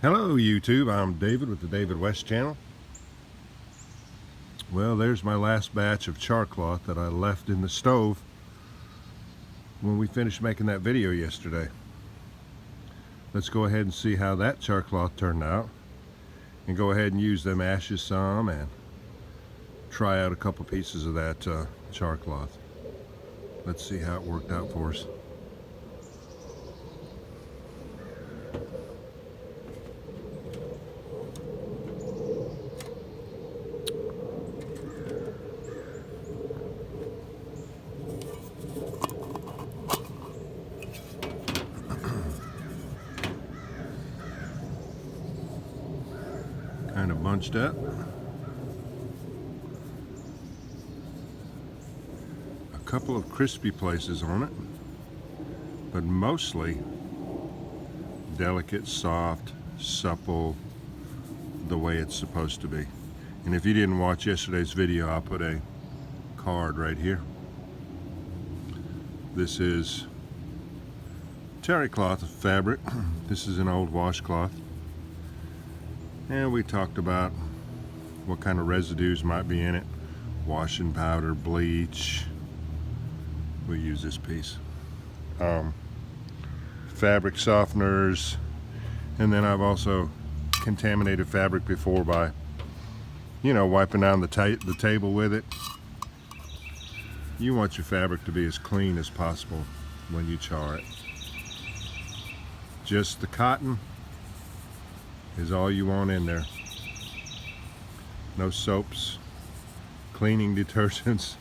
Hello YouTube, I'm David with the David West channel. Well, there's my last batch of char cloth that I left in the stove when we finished making that video yesterday. Let's go ahead and see how that char cloth turned out and go ahead and use them ashes some and try out a couple pieces of that char cloth. Let's see how it worked out for us. Kind of bunched up. A couple of crispy places on it, but mostly delicate, soft, supple, the way it's supposed to be. And if you didn't watch yesterday's video, I'll put a card right here. This is terry cloth fabric. This is an old washcloth. And we talked about what kind of residues might be in it. Washing powder, bleach. We use this piece. Fabric softeners. And then I've also contaminated fabric before by, wiping down the table with it. You want your fabric to be as clean as possible when you char it. Just the cotton is all you want in there. No soaps, cleaning detergents.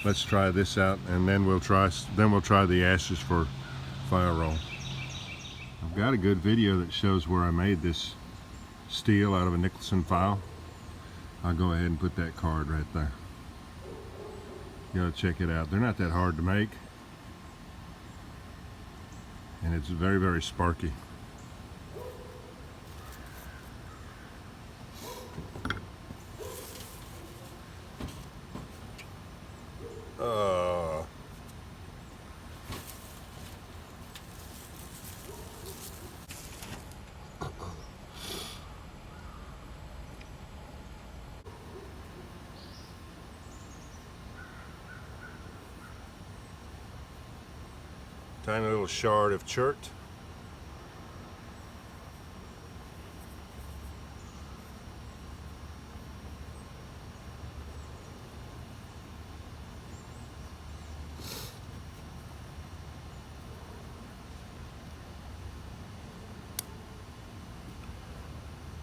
Let's try this out, and then we'll try the ashes for fire roll. I've got a good video that shows where I made this steel out of a Nicholson file. I'll go ahead and put that card right there. You gotta check it out. They're not that hard to make, and it's very, very sparky. Tiny little shard of chert.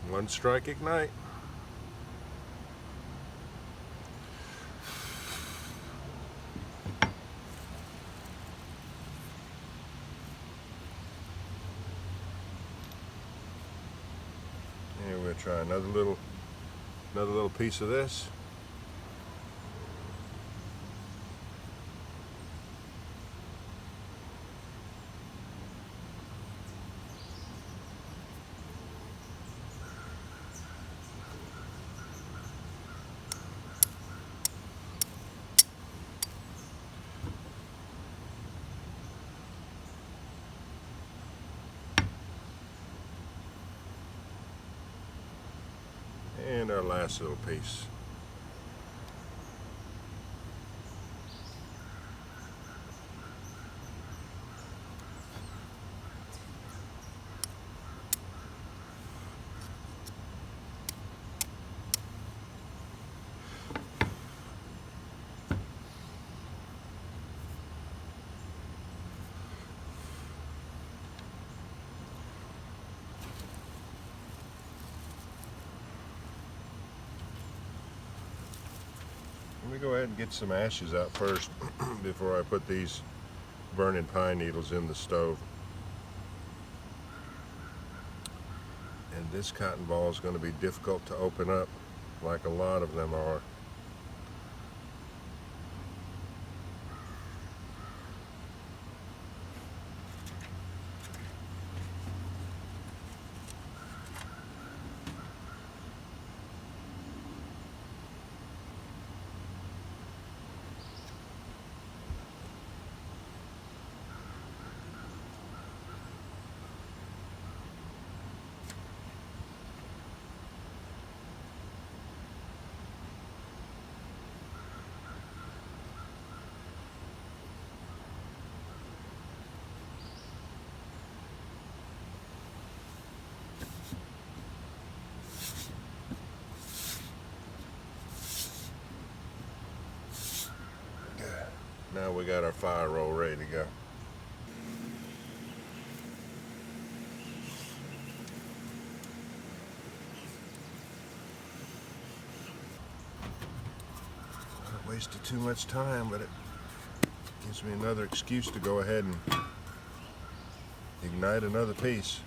One strike ignite. And we'll try another little piece of this. And our last little piece. Let me go ahead and get some ashes out first before I put these burning pine needles in the stove. And this cotton ball is going to be difficult to open up, like a lot of them are. Now we got our fire roll ready to go. I wasted too much time, but it gives me another excuse to go ahead and ignite another piece.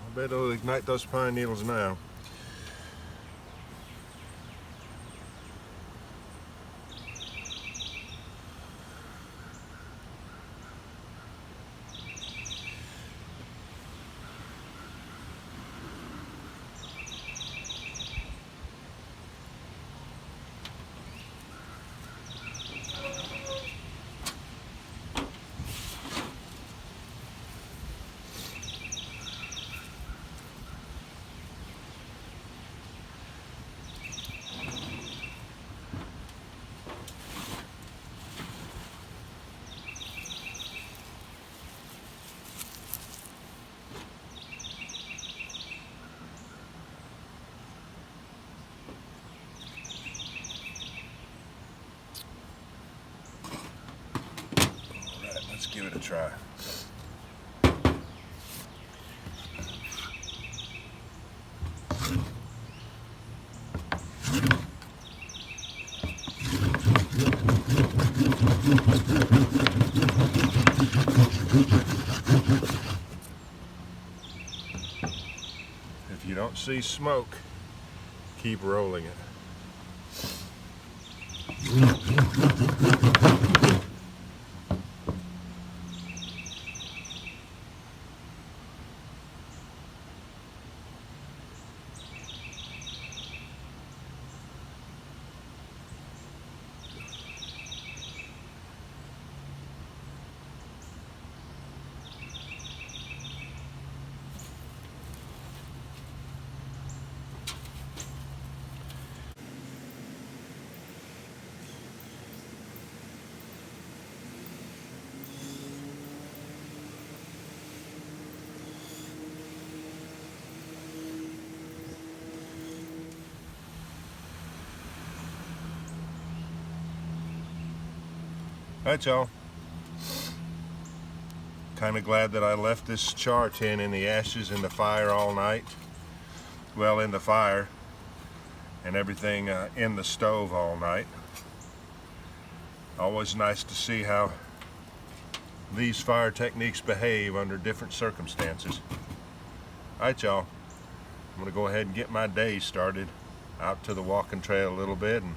I bet it'll ignite those pine needles now. Let's give it a try. If you don't see smoke, keep rolling it. Alright, y'all. Kind of glad that I left this char tin in the ashes in the fire all night. Well, in the fire and everything in the stove all night. Always nice to see how these fire techniques behave under different circumstances. Alright, y'all. I'm going to go ahead and get my day started. Out to the walking trail a little bit and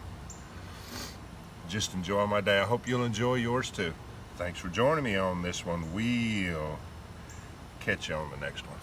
just enjoy my day. I hope you'll enjoy yours too. Thanks for joining me on this one. We'll catch you on the next one.